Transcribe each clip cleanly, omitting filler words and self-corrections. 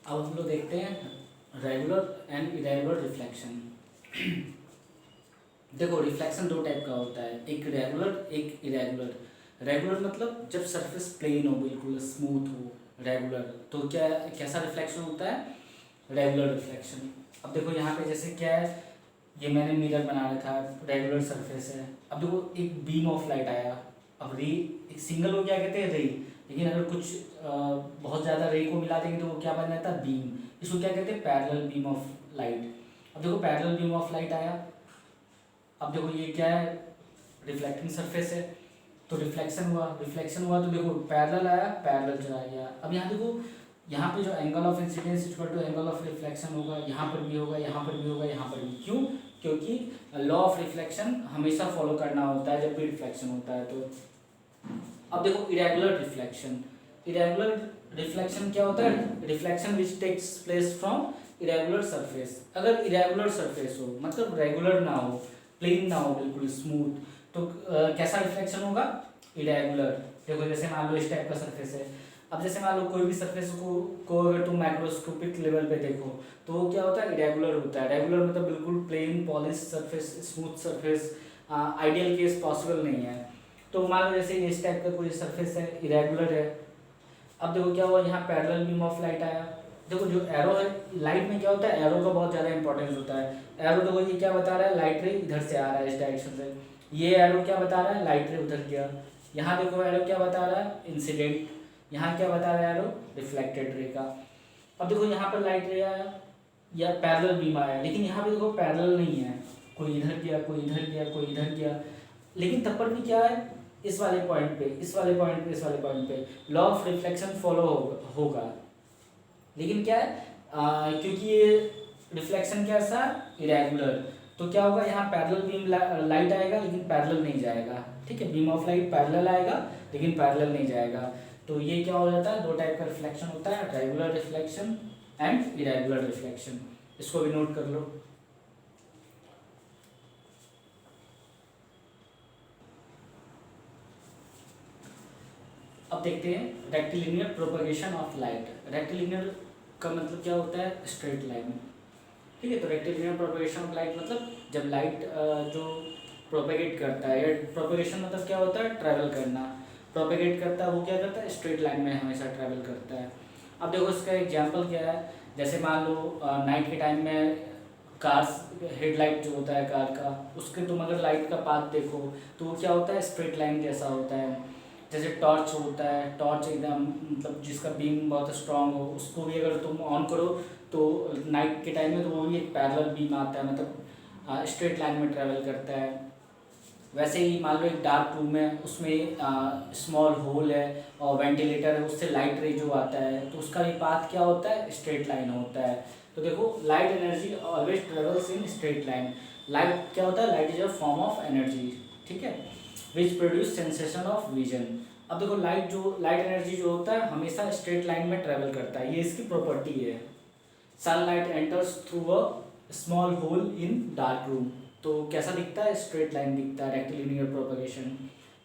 अब हम लोग देखते हैं रेगुलर एंड इरेगुलर रिफ्लेक्शन। देखो रिफ्लेक्शन दो टाइप का होता है, एक रेगुलर एक इरेगुलर। रेगुलर मतलब जब सरफेस प्लेन हो, बिल्कुल स्मूथ हो। रेगुलर तो क्या कैसा रिफ्लेक्शन होता है? Regular reflection. अब देखो यहाँ पे जैसे क्या है, ये मैंने मिरर बना रखा है, रेगुलर सरफेस है। अब देखो एक बीम ऑफ लाइट आया, अब रे एक सिंगल हो, क्या कहते हैं रे। लेकिन अगर कुछ बहुत ज़्यादा रे को मिला देंगे तो वो क्या बन जाता है? बीम। इसको क्या कहते हैं? Parallel beam of light. अब देखो पैरेलल बीम ऑफ लाइट आया, अब देखो ये क्या है? रिफ्लेक्टिंग सरफेस है, तो रिफ्लेक्शन हुआ तो देखो पैरेलल आया, पैरेलल चला गया। अब यहाँ देखो, यहाँ पे जो angle of incidence equal to angle of reflection होगा, यहाँ पर भी होगा, यहाँ पर भी होगा, यहाँ पर भी। क्यों? क्योंकि लॉ ऑफ रिफ्लेक्शन हमेशा फॉलो करना होता है जब भी रिफ्लेक्शन होता है। तो अब देखो इरेगुलर रिफ्लेक्शन। इरेगुलर रिफ्लेक्शन क्या होता है? Reflection which takes place from irregular surface. अगर इरेगुलर सरफेस हो, मतलब रेगुलर ना हो, प्लेन ना हो, बिल्कुल स्मूथ, तो कैसा रिफ्लेक्शन होगा? इरेगुलर। देखो जैसे मान लो इस टाइप का सरफेस है। अब जैसे मान लो कोई भी सरफेस को अगर तुम माइक्रोस्कोपिक लेवल पे देखो तो वो क्या होता है? इरेगुलर होता है। रेगुलर मतलब बिल्कुल plane polish surface, smooth surface. Ideal case possible नहीं है। तो मान लो जैसे इस टाइप का कोई सरफेस है, इरेगुलर है। अब देखो क्या हुआ, यहाँ पैरेलल बीम ऑफ लाइट आया। देखो जो एरो है, लाइट में क्या होता है? एरो का बहुत ज़्यादा इंपॉर्टेंस होता है। एरो देखो ये क्या बता रहा है? लाइट रे इधर से आ रहा है, इस डायरेक्शन से। ये एरो क्या बता रहा है? लाइट रे उधर गया। यहाँ देखो एरो क्या बता रहा है? इंसिडेंट। यहाँ क्या बता रहा है एरो? रिफ्लेक्टेड रे का। अब देखो यहाँ पर लाइट रे आया या पैरेलल बीम आया, लेकिन यहाँ पे देखो पैरेलल नहीं है, कोई इधर गया, कोई इधर गया, कोई इधर गया। लेकिन तब पर भी क्या है? इस वाले पॉइंट पे, इस वाले पॉइंट पे, इस वाले पॉइंट पे लॉ ऑफ रिफ्लेक्शन फॉलो होगा। लेकिन क्या है, क्योंकि ये रिफ्लेक्शन कैसा? इरेगुलर। तो क्या होगा, यहाँ पैरेलल बीम लाइट आएगा लेकिन पैरेलल नहीं जाएगा। ठीक है, बीम ऑफ लाइट पैरेलल आएगा लेकिन पैरेलल नहीं जाएगा। तो ये क्या हो जाता है? दो टाइप का रिफ्लेक्शन होता है, regular reflection and irregular reflection. इसको भी नोट कर लो। अब देखते हैं rectilinear propagation of light. Rectilinear का मतलब क्या होता है? Straight line. ठीक है, तो रेक्टिलिनियर प्रोपगेशन ऑफ लाइट मतलब जब लाइट जो प्रोपेगेट करता है, या प्रोपगेशन मतलब क्या होता है? ट्रैवल करना। प्रोपेगेट करता है वो क्या करता है? स्ट्रेट लाइन में हमेशा ट्रैवल करता है। अब देखो इसका एग्जाम्पल क्या है, जैसे मान लो नाइट के टाइम में कार्स हेडलाइट जो होता है कार का, उसके तुम अगर लाइट का पाथ देखो तो वो क्या होता है? स्ट्रेट लाइन जैसा होता है। जैसे टॉर्च होता है, टॉर्च एकदम मतलब जिसका बीम बहुत स्ट्रांग हो, उसको भी अगर तुम ऑन करो तो नाइट के टाइम में तो वो भी एक पैरेलल बीम आता है, मतलब स्ट्रेट लाइन में ट्रैवल करता है। वैसे ही मान लो एक डार्क रूम है, उसमें स्मॉल होल है और वेंटिलेटर है, उससे लाइट रे जो आता है तो उसका भी पाथ क्या होता है? स्ट्रेट लाइन होता है। तो देखो light energy always travels in straight line. Light क्या होता है? Light is a form of energy, ठीक है, which produce sensation of vision. अब देखो लाइट एनर्जी जो होता है हमेशा स्ट्रेट लाइन में ट्रेवल करता है, ये इसकी प्रॉपर्टी है। Sunlight enters through a small hole in dark room, तो कैसा दिखता है? स्ट्रेट लाइन दिखता है, rectilinear propagation.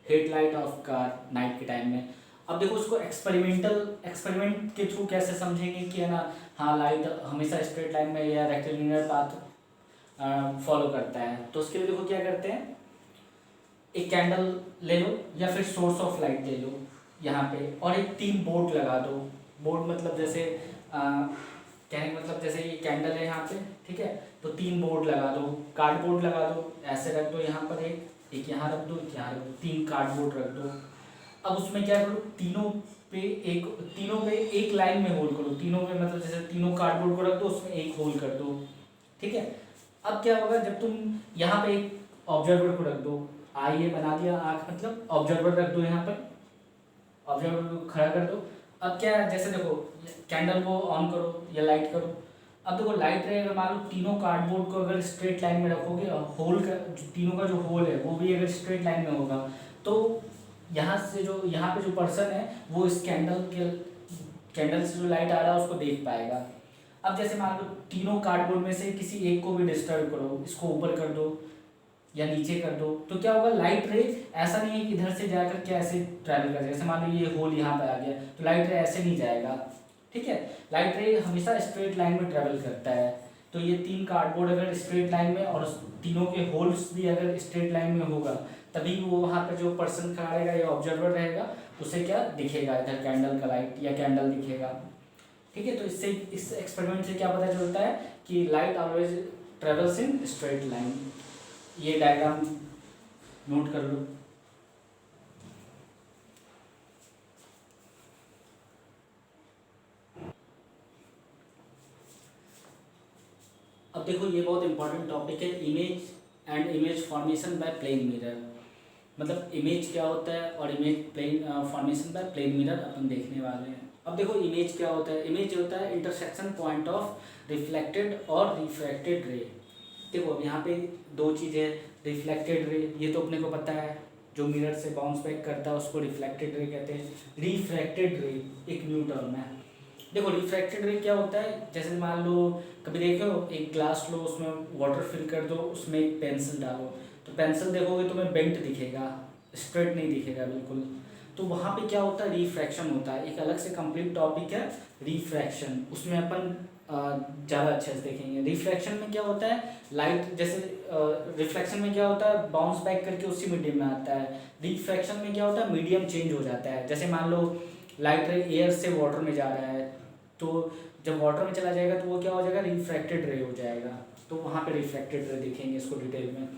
Headlight of car night के टाइम में। अब देखो उसको एक्सपेरिमेंट के थ्रू कैसे समझेंगे कि है ना, हाँ लाइट हमेशा स्ट्रेट लाइन में या रेक्टिलिनियर पाथ फॉलो करता है। तो उसके लिए देखो क्या करते हैं, एक कैंडल ले लो या फिर सोर्स ऑफ लाइट ले लो यहाँ पे, और एक 3 बोर्ड लगा दो। बोर्ड मतलब जैसे कहने का मतलब जैसे ये कैंडल है यहाँ पे, ठीक है, तो 3 बोर्ड लगा दो, कार्डबोर्ड लगा दो, ऐसे रख दो यहाँ पर, एक यहाँ रख दो, एक यहाँ रख दो, 3 कार्डबोर्ड रख दो। अब उसमें क्या करो, तीनों पे एक लाइन में होल करो। तीनों पे मतलब जैसे तीनों कार्डबोर्ड को रख दो, उसमें एक होल कर दो, ठीक है। अब क्या होगा, जब तुम यहाँ पे एक ऑब्जर्वर को रख दो, ये बना दिया आँख, मतलब ऑब्जर्वर रख दो यहाँ पर, ऑब्जर्वर को खड़ा कर दो। अब क्या है, जैसे देखो कैंडल को ऑन करो या लाइट करो। अब देखो लाइट रे अगर मान लो तीनों कार्डबोर्ड को अगर स्ट्रेट लाइन में रखोगे, होल का तीनों का जो होल है वो भी अगर स्ट्रेट लाइन में होगा, तो यहाँ से जो यहाँ पे जो पर्सन है वो इस कैंडल से जो लाइट आ रहा है उसको देख पाएगा। अब जैसे मान लो तीनों कार्डबोर्ड में से किसी एक को भी डिस्टर्ब करो, इसको ऊपर कर दो या नीचे कर दो, तो क्या होगा, लाइट रे ऐसा नहीं है कि इधर से जाकर के ऐसे ट्रैवल कर जाए। जैसे मान लो ये होल यहाँ पे आ गया तो लाइट रे ऐसे नहीं जाएगा, ठीक है। लाइट रे हमेशा स्ट्रेट लाइन में ट्रेवल करता है। तो ये 3 कार्डबोर्ड अगर स्ट्रेट लाइन में और तीनों के होल्स भी अगर स्ट्रेट लाइन में होगा तभी वो वहाँ पर जो पर्सन खड़ा रहेगा या ऑब्जर्वर रहेगा उसे क्या दिखेगा, इधर कैंडल का लाइट या कैंडल दिखेगा। ठीक है। तो इससे इस एक्सपेरिमेंट से क्या पता चलता है कि light always travels in straight line. ये डायग्राम नोट कर लो। अब देखो ये बहुत इंपॉर्टेंट टॉपिक है, image and image formation by plane mirror. मतलब इमेज क्या होता है और image plane formation by plane mirror अपन देखने वाले हैं। अब देखो इमेज क्या होता है, इमेज होता है इंटरसेक्शन पॉइंट ऑफ रिफ्लेक्टेड और रिफ्रैक्टेड रे। देखो अब यहाँ पे 2 चीज़ें, रिफ्लेक्टेड रे ये तो अपने को पता है, जो मिरर से बाउंस बैक करता है उसको रिफ्लेक्टेड रे कहते हैं। रिफ्रैक्टेड रे एक न्यू टर्म है। देखो रिफ्रैक्टेड रे क्या होता है, जैसे मान लो कभी देखो एक ग्लास लो, उसमें वाटर फिल कर दो, उसमें एक पेंसिल डालो, तो पेंसिल देखोगे तुम्हें बेंट दिखेगा, स्ट्रेट नहीं दिखेगा बिल्कुल। तो वहाँ पे क्या होता है, रिफ्रैक्शन होता है। एक अलग से कंप्लीट टॉपिक है रिफ्रैक्शन, उसमें अपन ज़्यादा अच्छे से देखेंगे। रिफ्रैक्शन में क्या होता है, लाइट जैसे रिफ्लेक्शन में क्या होता है, बाउंस बैक करके उसी मीडियम में आता है। रिफ्रैक्शन में क्या होता है, मीडियम चेंज हो जाता है। जैसे मान लो लाइट रे एयर से वाटर में जा रहा है, तो जब वाटर में चला जाएगा तो वो क्या हो जाएगा, रिफ्रैक्टेड रे हो जाएगा। तो वहाँ पे रिफ्रैक्टेड रे देखेंगे इसको डिटेल में।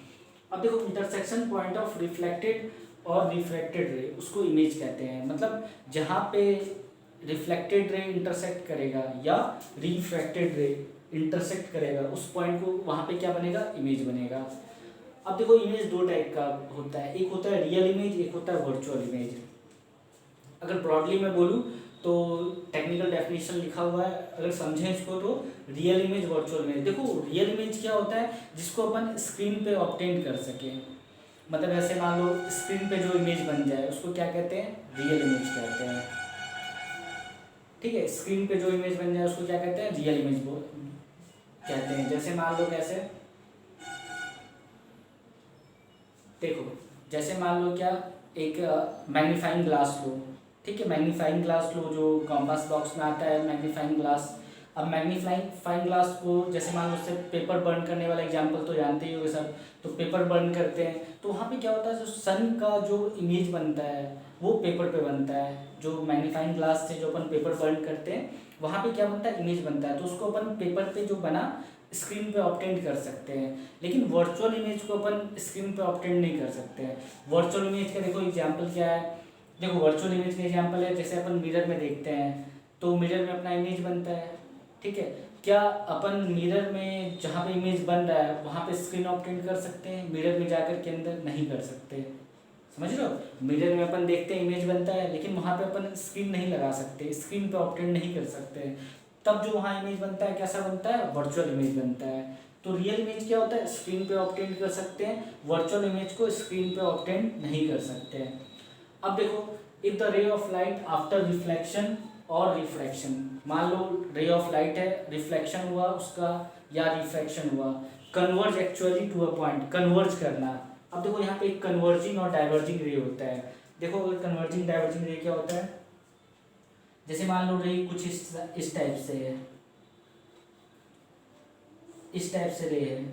अब देखो इंटरसेक्शन पॉइंट ऑफ रिफ्लेक्टेड और रिफ्रैक्टेड रे, उसको इमेज कहते हैं। मतलब जहाँ पे रिफ्लेक्टेड रे इंटरसेक्ट करेगा या रिफ्रैक्टेड रे इंटरसेक्ट करेगा, उस पॉइंट को वहाँ पे क्या बनेगा, इमेज बनेगा। अब देखो इमेज 2 टाइप का होता है, एक होता है रियल इमेज, एक होता है वर्चुअल इमेज। अगर ब्रॉडली मैं बोलूँ तो टेक्निकल डेफिनेशन लिखा हुआ है, अगर समझें इसको तो रियल इमेज वर्चुअल इमेज। देखो रियल इमेज क्या होता है, जिसको अपन स्क्रीन पे ऑब्टेन कर सकें। मतलब ऐसे मान लो स्क्रीन पे जो इमेज बन जाए उसको क्या कहते हैं, रियल इमेज कहते हैं। ठीक है, स्क्रीन पे जो इमेज बन जाए उसको क्या कहते हैं, रियल इमेज कहते हैं। जैसे मान लो कैसे, देखो जैसे मान लो क्या, एक मैग्नीफाइंग ग्लास लो। ठीक है, मैग्नीफाइंग ग्लास लो जो कॉम्पास बॉक्स में आता है मैग्नीफाइंग ग्लास। अब मैग्नीफाइंग ग्लास को जैसे मान लो उससे पेपर बर्न करने वाला एग्जांपल तो जानते ही होंगे सब, तो पेपर बर्न करते हैं तो वहाँ पे क्या होता है, जो सन का जो इमेज बनता है वो पेपर पे बनता है। जो मैग्नीफाइंग ग्लास से जो अपन पेपर बर्न करते हैं वहाँ पे क्या बनता है, इमेज बनता है। तो उसको अपन पेपर पे जो बना स्क्रीन पे ऑब्टेन कर सकते हैं, लेकिन वर्चुअल इमेज को अपन स्क्रीन पे ऑब्टेन नहीं कर सकते हैं। वर्चुअल इमेज का देखो एग्जांपल क्या है, देखो वर्चुअल इमेज का एग्जांपल है जैसे अपन मिरर में देखते हैं तो मिरर में अपना इमेज बनता है। ठीक है, क्या अपन मिरर में जहाँ पे इमेज बन रहा है वहाँ पे स्क्रीन ऑब्टेन कर सकते हैं, मिरर में जाकर के अंदर नहीं कर सकते। समझ रहे हो, मिरर में अपन देखते हैं इमेज बनता है, लेकिन वहाँ पे अपन स्क्रीन नहीं लगा सकते, स्क्रीन पे ऑब्टेन नहीं कर सकते। तब जो वहाँ इमेज बनता है कैसा बनता है, वर्चुअल इमेज बनता है। तो रियल इमेज क्या होता है, स्क्रीन पे ऑब्टेन कर सकते हैं, वर्चुअल इमेज को स्क्रीन पे ऑब्टेन नहीं कर सकते हैं। अब देखो if the ray of light after reflection और रिफ्रैक्शन, मान लो रे ऑफ लाइट है, रिफ्लेक्शन हुआ उसका या रिफ्रैक्शन हुआ, converge actually to a point, converge करना। अब देखो यहाँ पे एक कन्वर्जिंग और डाइवर्जिंग रे होता है। देखो अगर कन्वर्जिंग डाइवर्जिंग रे क्या होता है, जैसे मान लो रे कुछ इस टाइप से है, इस टाइप से रे है।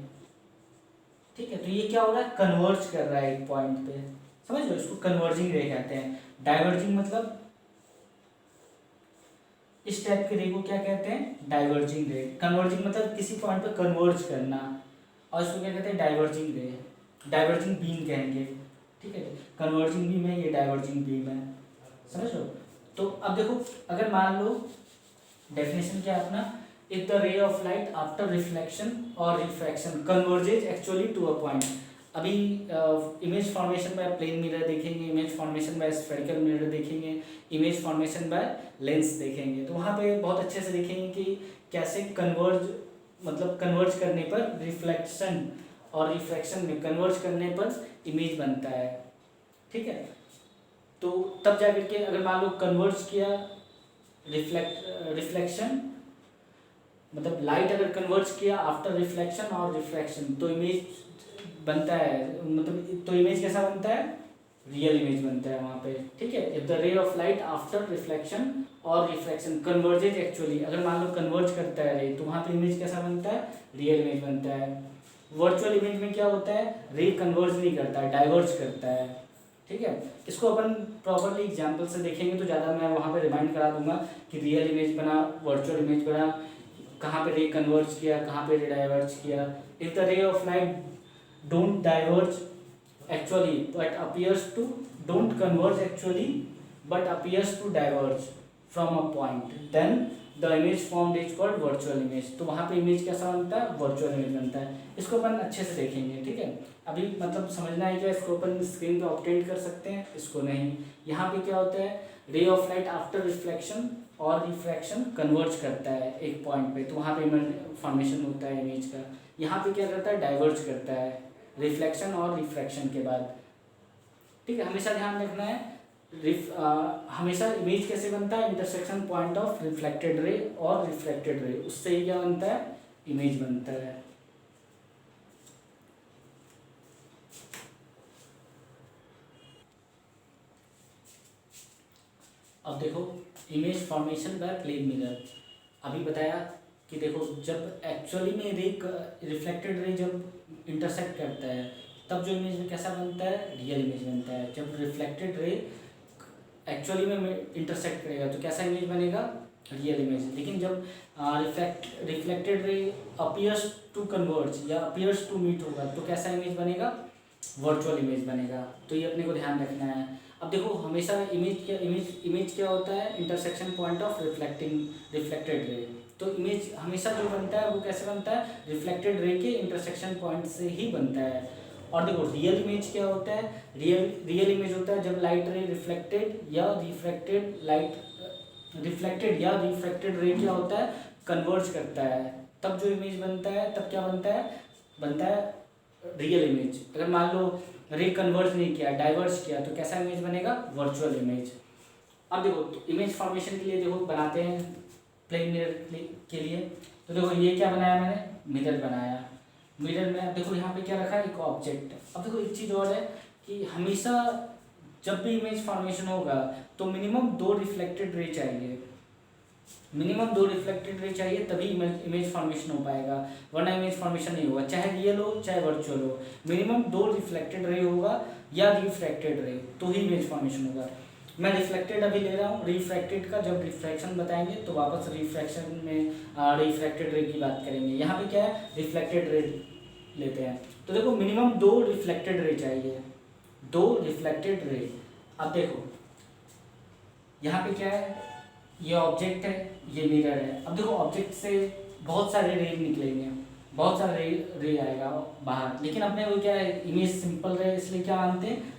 ठीक है, तो ये क्या हो रहा है, कन्वर्ज कर रहा है एक पॉइंट पे। समझ लो, इसको कन्वर्जिंग रे कहते हैं। डाइवर्जिंग मतलब इस टाइप के रे को क्या कहते हैं, डाइवर्जिंग रे। कन्वर्जिंग मतलब किसी पॉइंट पे कन्वर्ज करना, और इसको क्या कहते हैं, डाइवर्जिंग रे, डाइवर्जिंग बीम कहेंगे। ठीक है, कन्वर्जिंग बीम है, ये डाइवर्जिंग बीम है। समझ लो। तो अब देखो अगर मान लो डेफिनेशन क्या है अपना, if the ray of light after reflection और refraction converges actually to a point. अभी image formation by plane mirror देखेंगे, image formation by spherical mirror देखेंगे, इमेज फॉर्मेशन बाय लेंस देखेंगे। तो वहाँ पे बहुत अच्छे से देखेंगे कि कैसे कन्वर्ज, मतलब कन्वर्ज करने पर रिफ्लेक्शन और रिफ्रैक्शन में कन्वर्ज करने पर इमेज बनता है। ठीक है, तो तब जाकर के अगर मान लो कन्वर्ज किया रिफ्लेक्शन, मतलब लाइट अगर कन्वर्ज किया आफ्टर रिफ्लेक्शन और रिफ्रैक्शन तो इमेज बनता है, मतलब तो इमेज कैसा बनता है, रियल इमेज बनता है वहाँ पे, ठीक है। If the ray of light after reflection और रिफ्लेक्शन कन्वर्जेज एक्चुअली, अगर मान लो कन्वर्ज करता है रे, तो वहाँ पे इमेज कैसा बनता है, रियल इमेज बनता है। वर्चुअल इमेज में क्या होता है, रे कन्वर्ज नहीं करता है, डाइवर्ज करता है, ठीक है। इसको अपन प्रॉपरली एग्जाम्पल से देखेंगे तो ज़्यादा मैं वहाँ पे रिमाइंड करा दूंगा कि रियल इमेज बना, वर्चुअल इमेज बना, कहाँ पे रे कन्वर्ज किया, कहाँ पे रे डाइवर्ज किया। If the ray of light don't diverge actually but appears to don't converge actually but appears to diverge from a point, then the image formed is called virtual image। तो वहाँ पे image कैसा बनता है, virtual image बनता है। इसको अपन अच्छे से देखेंगे, ठीक है। अभी मतलब समझना है क्या, इसको अपन स्क्रीन पे ऑब्टेन कर सकते हैं, इसको नहीं। यहाँ पे क्या होता है, रे ऑफ लाइट आफ्टर रिफ्लेक्शन और रिफ्रैक्शन कन्वर्ज करता है एक पॉइंट पे, तो वहाँ पे फॉर्मेशन होता है इमेज का। यहाँ पे क्या करता है, डाइवर्ज करता है रिफ्लेक्शन और रिफ्रैक्शन के बाद, ठीक है। हमेशा ध्यान रखना है, हमेशा इमेज कैसे बनता है, intersection point of reflected ray और रिफ्लेक्टेड रे, उससे ही क्या बनता है, इमेज बनता है। अब देखो image formation by plane mirror, अभी बताया कि देखो जब एक्चुअली में रे रिफ्लेक्टेड रे जब इंटरसेक्ट करता है तब जो इमेज में कैसा बनता है, रियल इमेज बनता है। जब रिफ्लेक्टेड रे एक्चुअली में इंटरसेक्ट करेगा तो कैसा इमेज बनेगा, रियल इमेज। लेकिन जब reflected ray appears to converge या अपीयर्स टू मीट होगा तो कैसा इमेज बनेगा, वर्चुअल इमेज बनेगा। तो ये अपने को ध्यान रखना है। अब देखो हमेशा इमेज क्या होता है, intersection point of reflected ray. तो इमेज हमेशा जो बनता है वो कैसे बनता है, रिफ्लेक्टेड रे के इंटरसेक्शन पॉइंट से ही बनता है। और देखो रियल इमेज क्या होता है, रियल इमेज होता है जब लाइट रे रिफ्लेक्टेड या रिफ्रैक्टेड रे क्या होता है, कन्वर्ज करता है, तब जो इमेज बनता है, तब क्या बनता है रियल इमेज। अगर मान लो रे कन्वर्ज नहीं किया, डाइवर्ज किया, तो कैसा इमेज बनेगा, वर्चुअल इमेज। अब देखो तो इमेज फॉर्मेशन के लिए देखो बनाते हैं प्लेन मिरर के लिए। तो देखो ये क्या बनाया मैंने, मिरर बनाया। मिरर में अब देखो यहाँ पे क्या रखा है, एक ऑब्जेक्ट। अब देखो एक चीज़ और है कि हमेशा जब भी इमेज फॉर्मेशन होगा तो मिनिमम 2 रिफ्लेक्टेड रे चाहिए, मिनिमम 2 रिफ्लेक्टेड रे चाहिए, तभी इमेज फॉर्मेशन हो पाएगा, वरना इमेज फॉर्मेशन नहीं होगा। चाहे रियल हो चाहे वर्चुअल हो, मिनिमम 2 रिफ्लेक्टेड रे होगा या रिफ्रैक्टेड रे, तो ही इमेज फॉर्मेशन होगा। मैं रिफ्लेक्टेड अभी ले रहा हूँ, रिफ्रैक्टेड का जब रिफ्रैक्शन बताएंगे तो वापस रिफ्रैक्शन में रिफ्रैक्टेड रे की बात करेंगे। यहाँ पे क्या है, रिफ्लेक्टेड रे लेते हैं। तो देखो मिनिमम 2 रिफ्लेक्टेड रे चाहिए, 2 रिफ्लेक्टेड रे। अब देखो यहाँ पे क्या है, ये ऑब्जेक्ट है, ये मिरर है। अब देखो ऑब्जेक्ट से बहुत सारे रे निकलेंगे, बहुत सारा रे आएगा बाहर, लेकिन अपने वो क्या है, इमेज सिंपल रे, इसलिए क्या मानते हैं,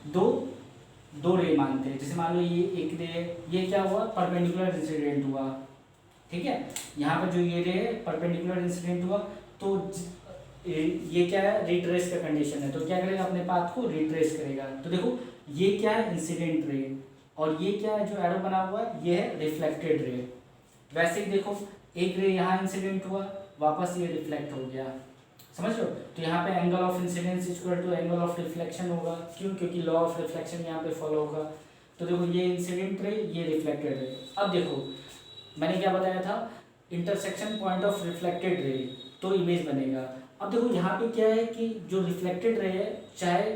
दो रे मानते हैं। जैसे मान लो ये एक रे, ये क्या हुआ, परपेंडिकुलर इंसिडेंट हुआ, ठीक है। यहाँ पर जो ये रे परपेंडिकुलर इंसिडेंट हुआ तो ये क्या है, रिट्रेस का कंडीशन है, तो क्या करेगा, अपने पाथ को रिट्रेस करेगा। तो देखो ये क्या है, इंसिडेंट रे, और ये क्या है जो एरो बना हुआ है, ये है रिफ्लेक्टेड रे। वैसे ही देखो एक रे यहाँ इंसिडेंट हुआ, वापस ये रिफ्लेक्ट हो गया, समझ लो। तो यहाँ पे angle of incidence equal to angle of reflection होगा, क्यों, क्योंकि लॉ ऑफ रिफ्लेक्शन यहाँ पे फॉलो होगा। तो देखो ये इंसिडेंट रे, ये रिफ्लेक्टेड रे। अब देखो मैंने क्या बताया था, intersection point of reflected ray, तो इमेज बनेगा। अब देखो यहाँ पे क्या है कि जो रिफ्लेक्टेड रे है, चाहे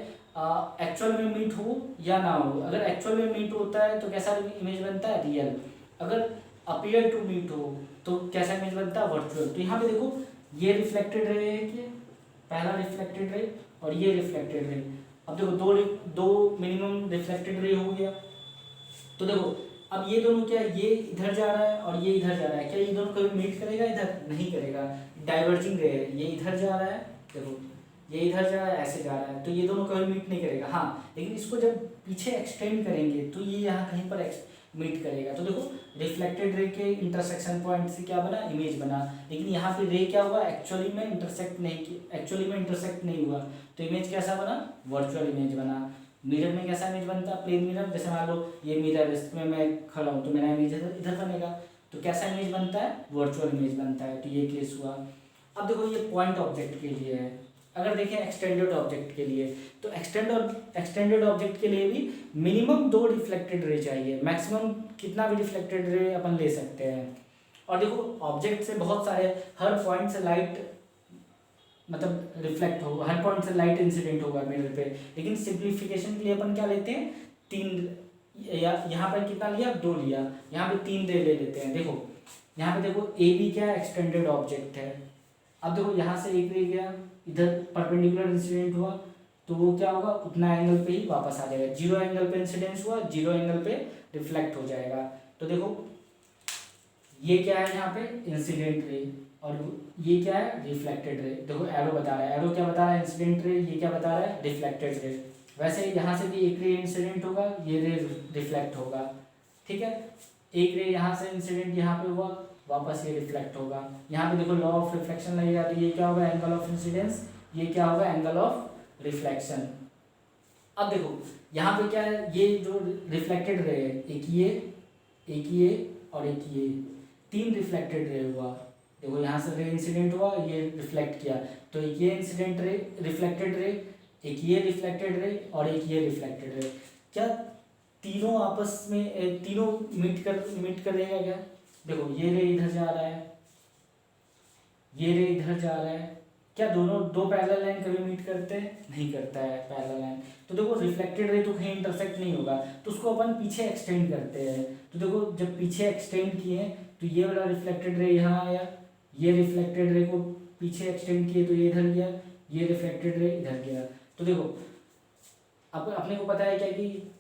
एक्चुअल में मीट हो या ना हो, अगर एक्चुअल में मीट होता है तो कैसा इमेज बनता है, रियल। अगर अपीयर टू मीट हो तो कैसा इमेज बनता है, वर्चुअल। तो यहाँ पे देखो ये रिफ्लेक्टेड रे है कि पहला रिफ्लेक्टेड रे और ये रिफ्लेक्टेड रे। अब देखो दो मिनिमम रिफ्लेक्टेड रे हो गया। तो देखो अब ये दोनों क्या, ये इधर जा रहा है और ये इधर जा रहा है, क्या ये दोनों कभी मीट करेगा, इधर नहीं करेगा, डाइवर्जिंग रे है। ये इधर जा रहा है, देखो ये इधर जा रहा है, ऐसे जा रहा है, तो ये दोनों कभी मीट नहीं करेगा। हाँ लेकिन इसको जब पीछे एक्सटेंड करेंगे तो ये यहाँ कहीं पर मीट करेगा। तो देखो रिफ्लेक्टेड रे के इंटरसेक्शन पॉइंट से क्या बना, इमेज बना। लेकिन यहाँ पे रे क्या हुआ, एक्चुअली में इंटरसेक्ट नहीं हुआ, तो इमेज कैसा बना, वर्चुअल इमेज बना। मिरर में कैसा इमेज बनता है, प्लेन मिरर। जैसे मान लो ये मिरर, इसमें मैं खड़ा हूँ तो मेरा इमेज इधर बनेगा, तो कैसा इमेज बनता है, वर्चुअल इमेज बनता है। तो ये केस हुआ। अब देखो ये पॉइंट ऑब्जेक्ट के लिए है, अगर देखें एक्सटेंडेड ऑब्जेक्ट के लिए, तो एक्सटेंडेड ऑब्जेक्ट के लिए भी मिनिमम 2 रिफ्लेक्टेड रे चाहिए, मैक्सिमम कितना भी रिफ्लेक्टेड रे अपन ले सकते हैं। और देखो ऑब्जेक्ट से बहुत सारे, हर पॉइंट से लाइट मतलब रिफ्लेक्ट होगा, हर पॉइंट से लाइट इंसिडेंट होगा मिरर पे, लेकिन सिंप्लीफिकेशन के लिए अपन क्या लेते हैं, 3, या यहाँ पर कितना लिया, 2 लिया, यहाँ पे 3 रे ले लेते हैं। देखो यहाँ पे देखो ए बी क्या एक्सटेंडेड ऑब्जेक्ट है। अब देखो यहाँ से एक रे गया, इधर परपेंडिकुलर इंसिडेंट हुआ, तो वो क्या होगा, उतना एंगल पे ही वापस आ जाएगा, 0 एंगल पे इंसिडेंस हुआ, 0 एंगल पे रिफ्लेक्ट हो जाएगा। तो देखो ये क्या है यहाँ पे, इंसिडेंट रे, और ये क्या है, रिफ्लेक्टेड रे। देखो एरो बता रहा है, एरो क्या बता रहा है, इंसिडेंट रे, ये क्या बता रहा है, रिफ्लेक्टेड रे। वैसे यहाँ से भी एक रे इंसिडेंट होगा, ये रे रिफ्लेक्ट होगा, ठीक है। एक रे यहाँ से इंसिडेंट यहाँ पे हुआ, वापस ये रिफ्लेक्ट होगा। यहाँ पे देखो लॉ ऑफ रिफ्लेक्शन लगेगा, तो ये क्या होगा, एंगल ऑफ इंसिडेंस, ये क्या होगा, एंगल ऑफ रिफ्लेक्शन। अब देखो यहाँ पे क्या है, ये जो रिफ्लेक्टेड रे है, एक ये और एक ये, 3 रिफ्लेक्टेड रे हुआ। देखो यहाँ से रे इंसिडेंट हुआ, ये रिफ्लेक्ट किया, तो ये इंसिडेंट रे, रिफ्लेक्टेड रे, एक ये रिफ्लेक्टेड रे और एक ये रिफ्लेक्टेड रे। क्या तीनों आपस में, तीनों मीट करेगा क्या? देखो ये रे इधर जा रहा है, ये रे इधर जा रहा है, क्या दोनों 2 पैरेलल लाइन कभी मीट करते हैं? नहीं करता है पैरेलल लाइन। तो देखो रिफ्लेक्टेड रे तो कहीं इंटरसेक्ट नहीं होगा, तो उसको अपन पीछे एक्सटेंड करते हैं। तो देखो जब पीछे एक्सटेंड किए तो ये वाला रिफ्लेक्टेड रे यहाँ आया, ये रिफ्लेक्टेड रे को पीछे एक्सटेंड किए तो ये इधर गया, ये रिफ्लेक्टेड रे इधर गया। तो देखो अब अपने को पता है क्या कि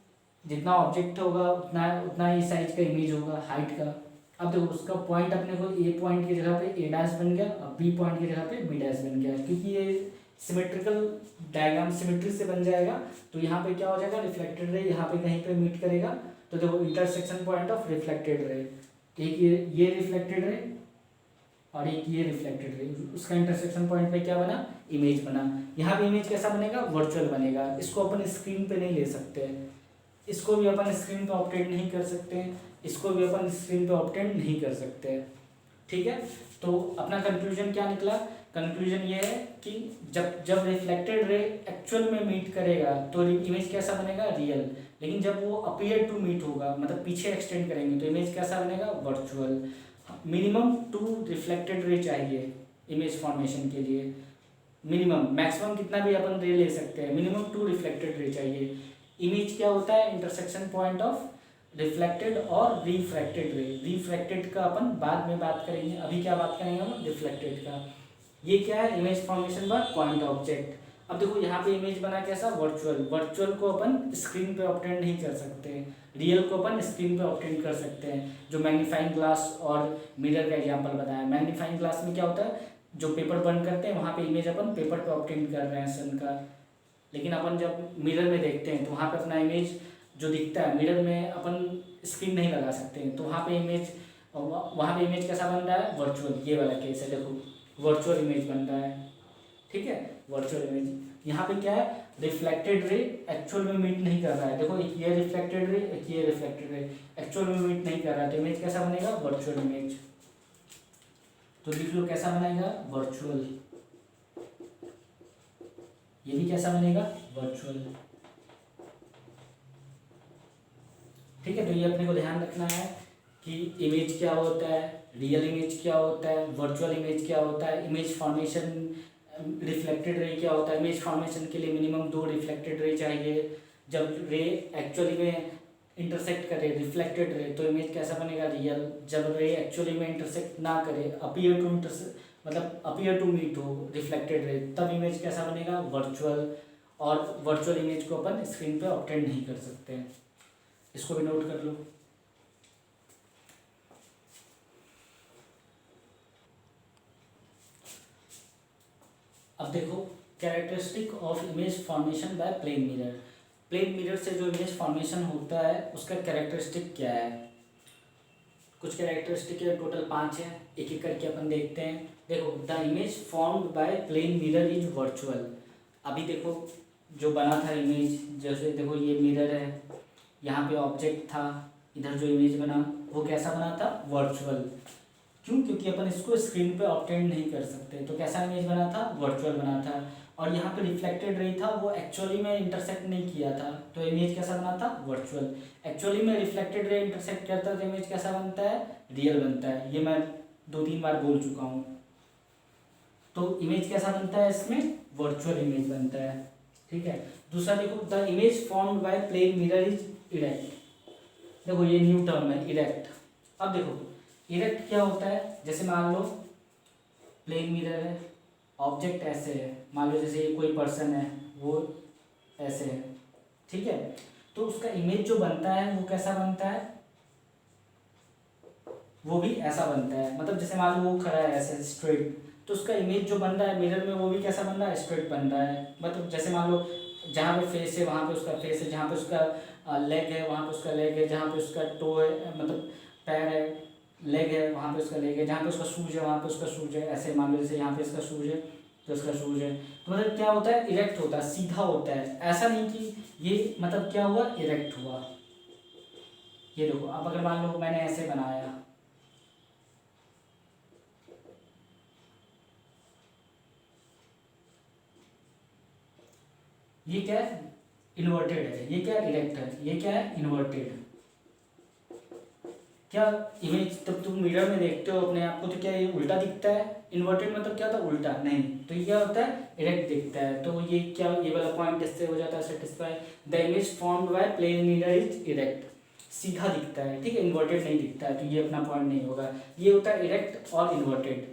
जितना ऑब्जेक्ट होगा उतना ही साइज का इमेज होगा, हाइट का। अब देखो उसका पॉइंट अपने को ए पॉइंट की जगह पे ए डैश बन गया, अब बी पॉइंट की जगह पे बी डैश बन गया, क्योंकि ये सिमेट्रिकल डायग्राम सिमेट्री से बन जाएगा। तो यहाँ पे क्या हो जाएगा, रिफ्लेक्टेड रे यहाँ पे कहीं पे मीट करेगा, तो देखो intersection point of reflected ray, एक ये रिफ्लेक्टेड रे और एक ये रिफ्लेक्टेड रे, उसका इंटरसेक्शन पॉइंट पे क्या बना, इमेज बना। यहाँ पे इमेज कैसा बनेगा, वर्चुअल बनेगा। इसको अपन स्क्रीन पे नहीं ले सकते, इसको भी अपन स्क्रीन पे ऑब्टेन नहीं कर सकते, इसको भी अपन स्क्रीन पे ऑब्टेन नहीं कर सकते, ठीक है। तो अपना कंक्लूजन क्या निकला, कंक्लूजन ये है कि जब रिफ्लेक्टेड रे एक्चुअल में मीट करेगा तो इमेज कैसा बनेगा, रियल। लेकिन जब वो अपीयर टू मीट होगा, मतलब पीछे एक्सटेंड करेंगे, तो इमेज कैसा बनेगा, वर्चुअल। मिनिमम 2 रिफ्लेक्टेड रे चाहिए इमेज फॉर्मेशन के लिए, मिनिमम, मैक्सिमम कितना भी अपन रे ले सकते हैं, मिनिमम 2 रिफ्लेक्टेड रे चाहिए। इमेज क्या होता है, इंटरसेक्शन पॉइंट ऑफ रिफ्लेक्टेड और रिफ्रैक्टेड रे। रिफ्रैक्टेड का अपन बाद में बात करेंगे, अभी क्या बात करेंगे हम, रिफ्लेक्टेड का। ये क्या है, image formation by point object. अब देखो यहाँ पे इमेज बना कैसा, वर्चुअल। वर्चुअल को अपन स्क्रीन पे ऑब्टेन नहीं कर सकते, रियल को अपन स्क्रीन पे ऑब्टेन कर सकते हैं। जो मैग्नीफाइंग ग्लास और मिरर का एग्जांपल बताया, मैग्नीफाइंग ग्लास में क्या होता है, जो पेपर बर्न करते हैं वहाँ पे इमेज अपन पेपर पे ऑब्टेन कर रहे हैं सन का, लेकिन अपन जब मिरर में देखते हैं तो वहाँ पे अपना इमेज जो दिखता है मिरर में, अपन स्क्रीन नहीं लगा सकते हैं, तो वहाँ पे इमेज कैसा बन रहा है, वर्चुअल। ये वाला केस है, देखो वर्चुअल इमेज बन रहा है, ठीक है, वर्चुअल इमेज। यहाँ पे क्या है, रिफ्लेक्टेड रे एक्चुअल में मीट नहीं कर रहा है। देखो एक ये रिफ्लेक्टेड रे, एक ये रिफ्लेक्टेड रे, एक्चुअल में मीट नहीं कर रहा है, तो इमेज कैसा बनेगा, वर्चुअल इमेज। तो लिख लो कैसा बनेगा, वर्चुअल। ये भी कैसा बनेगा, वर्चुअल, ठीक है। तो ये अपने को ध्यान रखना है कि इमेज क्या होता है, रियल इमेज क्या होता है, वर्चुअल इमेज क्या होता है, इमेज फॉर्मेशन, रिफ्लेक्टेड रे क्या होता है। इमेज फॉर्मेशन के लिए मिनिमम 2 रिफ्लेक्टेड रे चाहिए। जब रे एक्चुअली में इंटरसेक्ट करे रिफ्लेक्टेड रे, तो इमेज कैसा बनेगा, रियल। जब रे एक्चुअली में इंटरसेक्ट ना करे, अपीयर टू मतलब अपीयर टू मीट हो रिफ्लेक्टेड रे, तब इमेज कैसा बनेगा, वर्चुअल। और वर्चुअल इमेज को अपन स्क्रीन पे ऑब्टेन नहीं कर सकते हैं, इसको भी नोट कर लो। अब देखो characteristic of image formation by plane mirror. Plane mirror से जो इमेज फॉर्मेशन होता है उसका कैरेक्टरिस्टिक क्या है। कुछ कैरेक्टरिस्टिक है, टोटल 5 है, एक एक करके अपन देखते हैं। देखो the image formed by plane mirror is virtual. अभी देखो जो बना था इमेज, जैसे देखो ये मिरर है, यहाँ पे ऑब्जेक्ट था, इधर जो इमेज बना वो कैसा बना था, वर्चुअल। क्यों, क्योंकि अपन इसको स्क्रीन पे ऑब्टेन नहीं कर सकते, तो कैसा इमेज बना था, वर्चुअल बना था। और यहाँ पे रिफ्लेक्टेड रे था वो एक्चुअली में इंटरसेक्ट नहीं किया था, तो इमेज कैसा बना था, वर्चुअल। एक्चुअली में रिफ्लेक्टेड रे इंटरसेक्ट करता है तो इमेज कैसा बनता है, रियल बनता है। ये मैं 2-3 बार बोल चुका हूँ। तो इमेज कैसा बनता है इसमें, वर्चुअल इमेज बनता है। ठीक है। दूसरा देखो, the image formed by plane mirror is erect. देखो ये न्यू टर्म है, इरेक्ट। अब देखो इरेक्ट क्या होता है, जैसे मान लो प्लेन मिरर है, ऑब्जेक्ट ऐसे है, मान लो जैसे ये कोई पर्सन है, वो ऐसे है, ठीक है। तो उसका इमेज जो बनता है वो कैसा बनता है, वो भी ऐसा बनता है। मतलब जैसे मान लो वो खड़ा है ऐसे स्ट्रेट, तो उसका इमेज जो बन रहा है मिरर में वो भी कैसा बन रहा है, स्ट्रेट बन रहा है। मतलब जैसे मान लो जहाँ पे फेस है वहाँ पे उसका फेस है, जहाँ पे उसका लेग है वहाँ पे उसका लेग है, जहाँ पे उसका टो है मतलब पैर है, लेग है वहाँ पे उसका लेग है, जहाँ पे उसका शूज है वहाँ पे उसका शूज है। ऐसे मान लो जैसे यहाँ पे इसका शूज है तो इसका शूज है। तो मतलब क्या होता है, इरेक्ट होता है, सीधा होता है। ऐसा नहीं कि ये मतलब क्या हुआ, इरेक्ट हुआ। ये देखो अब अगर मान लो मैंने ऐसे बनाया, ये क्या है, इन्वर्टेड है। ये क्या है, इरेक्ट है। ये क्या है, इन्वर्टेड। क्या इमेज तब तुम मिरर में देखते हो अपने आप को तो क्या ये उल्टा दिखता है, इन्वर्टेड मतलब क्या होता है, उल्टा नहीं। तो ये क्या होता है, इरेक्ट दिखता है। तो ये क्या, ये वाला पॉइंट इससे हो जाता है satisfy. The image formed by plane mirror is erect, सीधा दिखता है, ठीक है, इन्वर्टेड नहीं दिखता है। तो ये अपना पॉइंट नहीं होगा। ये होता है इरेक्ट और इन्वर्टेड।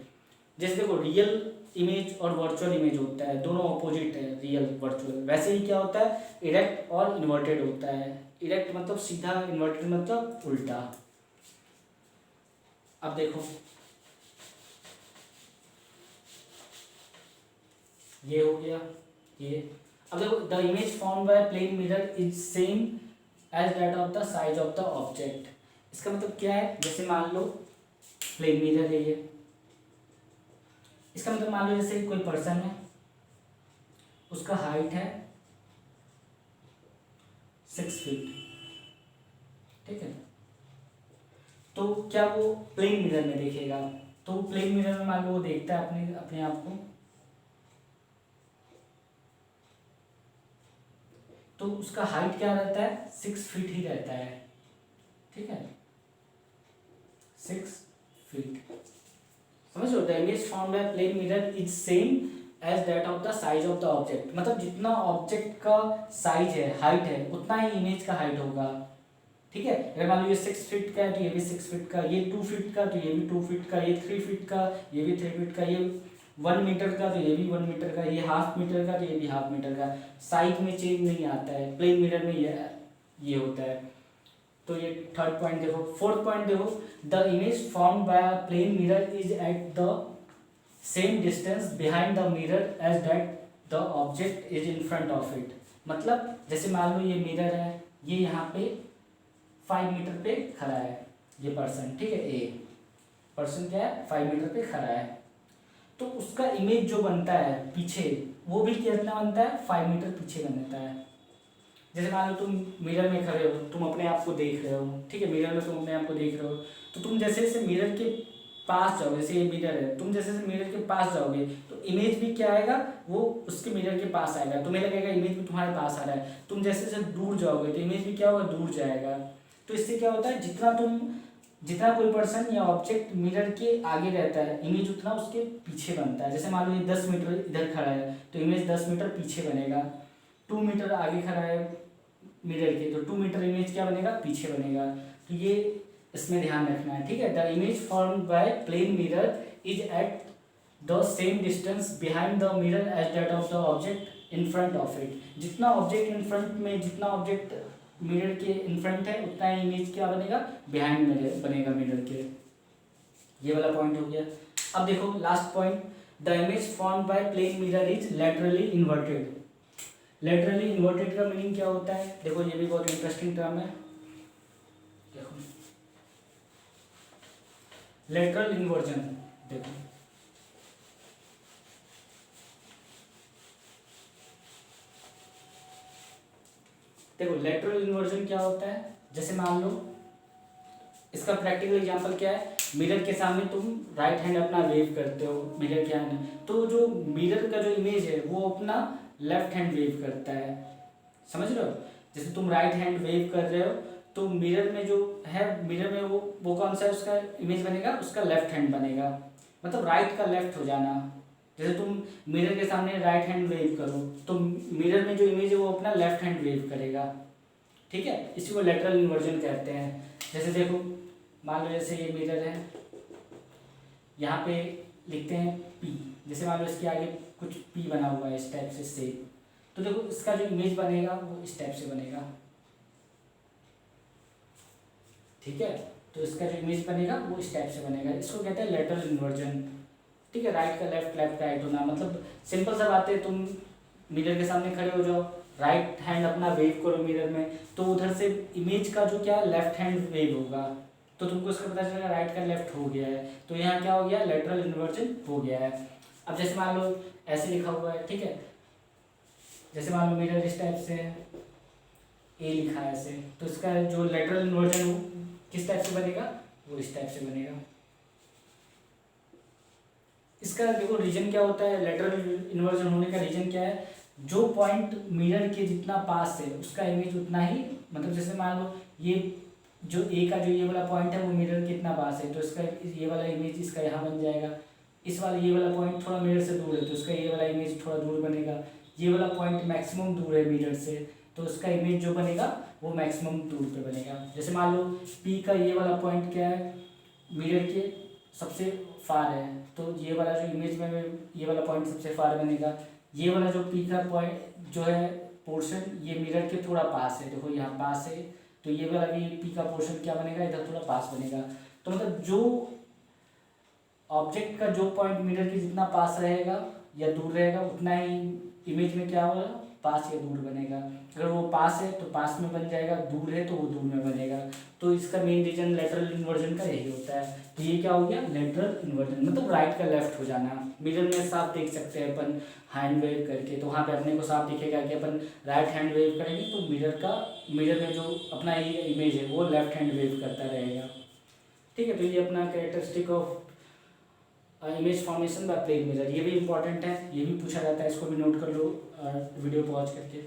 जैसे देखो रियल इमेज और वर्चुअल इमेज होता है, दोनों ऑपोजिट है, रियल वर्चुअल। वैसे ही क्या होता है, इरेक्ट और इन्वर्टेड होता है। इरेक्ट मतलब सीधा, इन्वर्टेड मतलब उल्टा। अब देखो ये हो गया ये। अब देखो the image formed by plane mirror is same as that of the size of the object. इसका मतलब क्या है, जैसे मान लो प्लेन मिरर है ये, इसका मतलब मान लो जैसे कोई पर्सन है, उसका हाइट है 6 फीट, ठीक है। तो क्या वो प्लेन मिरर में देखेगा, तो प्लेन मिरर में मान लो वो देखता है अपने अपने आप को, तो उसका हाइट क्या रहता है, 6 फीट ही रहता है, ठीक है, 6 फीट। समझ लो, the image formed by plane mirror is same as that of the size of the object. मतलब जितना ऑब्जेक्ट का साइज है, हाइट है, उतना ही इमेज का हाइट होगा, ठीक है। अगर मान लो ये 6 फीट का है तो ये भी 6 फीट का, ये 2 फीट का तो ये भी 2 फीट का, ये 3 फीट का ये भी 3 फीट का, ये 1 मीटर का तो ये भी 1 मीटर का, ये हाफ मीटर का तो ये भी हाफ मीटर का। साइज में चेंज नहीं आता है, प्लेन मिरर में ये होता है। तो ये थर्ड पॉइंट देखो। फोर्थ पॉइंट देखो, the image formed by a plane mirror is at the same distance behind the mirror as that the object is in front of it. मतलब जैसे मान लो ये मिरर है, ये यहाँ पे 5 मीटर पे खड़ा है, ये पर्सन, ठीक है, ए पर्सन क्या है, 5 मीटर पे खड़ा है। तो उसका इमेज जो बनता है पीछे, वो भी कितना बनता है, 5 मीटर पीछे बनता है। जैसे मान लो तुम मिरर में खड़े हो, तुम अपने आप को देख रहे हो, ठीक है, मिरर में तुम अपने आप को देख रहे हो, तो तुम जैसे जैसे मिरर के पास जाओगे, जैसे ये मिरर है, तुम जैसे जैसे मिरर के पास जाओगे तो इमेज भी क्या आएगा, वो उसके मिरर के पास आएगा, तुम्हें लगेगा इमेज भी तुम्हारे पास आ रहा है। तुम जैसे जैसे दूर जाओगे तो इमेज भी क्या होगा, दूर जाएगा। तो इससे क्या होता है, जितना कोई पर्सन या ऑब्जेक्ट मिरर के आगे रहता है, इमेज उतना उसके पीछे बनता है। जैसे मान लो ये 10 मीटर इधर खड़ा है तो इमेज 10 मीटर पीछे बनेगा। 2 मीटर आगे खड़ा है मिरर के तो 2 मीटर इमेज क्या बनेगा, पीछे बनेगा। तो ये इसमें ध्यान रखना है, ठीक है। The image formed by plane mirror is at the same distance behind the mirror as that of the object in front of it. जितना ऑब्जेक्ट इन फ्रंट में, जितना ऑब्जेक्ट मिरर के इन फ्रंट है, उतना ही इमेज क्या बनेगा, behind में बनेगा मिरर के। ये वाला पॉइंट हो गया। अब देखो last point, the image formed by plane mirror is laterally inverted. Laterally inverted का मीनिंग क्या होता है, देखो ये भी बहुत इंटरेस्टिंग टर्म है। देखो लेटरल इन्वर्जन, देखो देखो लेटरल इन्वर्जन क्या होता है, जैसे मान लो इसका प्रैक्टिकल एग्जांपल क्या है, मिरर के सामने तुम राइट हैंड अपना वेव करते हो मिरर के सामने, तो जो मिरर का जो इमेज है वो अपना लेफ्ट हैंड वेव करता है, समझ रहे हो। जैसे तुम राइट हैंड वेव कर रहे हो तो मिरर में जो है, मिरर में वो कौन सा है उसका इमेज बनेगा, उसका लेफ्ट हैंड बनेगा, मतलब राइट का लेफ्ट हो जाना। जैसे तुम मिरर के सामने राइट हैंड वेव करो तो मिरर में जो इमेज है वो अपना लेफ्ट हैंड वेव करेगा, ठीक है। इसी को लेटरल इन्वर्जन कहते हैं। जैसे देखो, मान लो जैसे ये मिरर है, यहाँ पे लिखते हैं पी, जैसे मान लो इसके आगे कुछ पी बना हुआ है इस टाइप से सेप, तो देखो इसका जो इमेज बनेगा वो इस टाइप से बनेगा, ठीक है। तो इसका जो इमेज बनेगा वो इस टाइप से बनेगा, इसको कहते हैं लेटरल इन्वर्जन, ठीक है। राइट का लेफ्ट, लेफ्ट का राइट होना, मतलब सिंपल सा बात है, तुम मिरर के सामने खड़े हो जाओ, राइट हैंड अपना वेव करो मिरर में, तो उधर से इमेज का जो क्या लेफ्ट हैंड वेव होगा, तो तुमको इसका पता चलेगा राइट का लेफ्ट हो गया है, तो यहाँ क्या हो गया, लेटरल इन्वर्जन हो गया है। अब जैसे मान लो ऐसे लिखा हुआ है, ठीक है, जैसे मान लो मिरर इस टाइप से है, ए लिखा है ऐसे, तो इसका जो लेटरल इन्वर्जन किस टाइप से बनेगा, वो इस टाइप से बनेगा। इसका देखो रीजन क्या होता है, लेटरल इन्वर्जन होने का रीजन क्या है, जो पॉइंट मिरर के जितना पास है उसका इमेज उतना ही, मतलब जैसे मान लो ये जो ए का जो ये वाला पॉइंट है वो मिरर के कितना पास है, तो इसका ये वाला इमेज इसका यहाँ बन जाएगा। इस वाला ये वाला पॉइंट थोड़ा मिरर से दूर है तो इसका ये वाला इमेज थोड़ा दूर बनेगा। ये वाला पॉइंट मैक्सिमम दूर है मिरर से, तो उसका इमेज जो बनेगा वो मैक्सिमम दूर पे बनेगा। जैसे मान लो पी का ये वाला पॉइंट क्या है, मिरर के सबसे फार है, तो ये वाला जो इमेज में ये वाला पॉइंट सबसे फार बनेगा। ये वाला जो पी का पॉइंट जो है पोर्शन, ये मिरर के थोड़ा पास है, देखो यहाँ पास है, तो ये वाला भी पी का पोर्शन क्या बनेगा, इधर थोड़ा पास बनेगा। तो मतलब जो ऑब्जेक्ट का जो पॉइंट मिरर के जितना पास रहेगा या दूर रहेगा उतना ही इमेज में क्या होगा, पास या दूर बनेगा। अगर वो पास है तो पास में बन जाएगा, दूर है तो वो दूर में बनेगा। तो इसका मेन रीजन लेटरल इन्वर्जन का यही होता है। तो ये क्या हो गया, लेटरल इन्वर्जन, मतलब राइट का लेफ्ट हो जाना। मिरर में साफ देख सकते हैं अपन हैंड वेव करके, तो वहाँ पे अपने को साफ दिखेगा कि अपन राइट हैंड वेव करेंगे तो मिरर में जो अपना ये इमेज है वो लेफ्ट हैंड वेव करता रहेगा, ठीक है। तो ये अपना characteristic of image formation by plane mirror, ये भी इंपॉर्टेंट है, ये भी पूछा जाता है, इसको भी नोट कर लो वीडियो पॉज करके।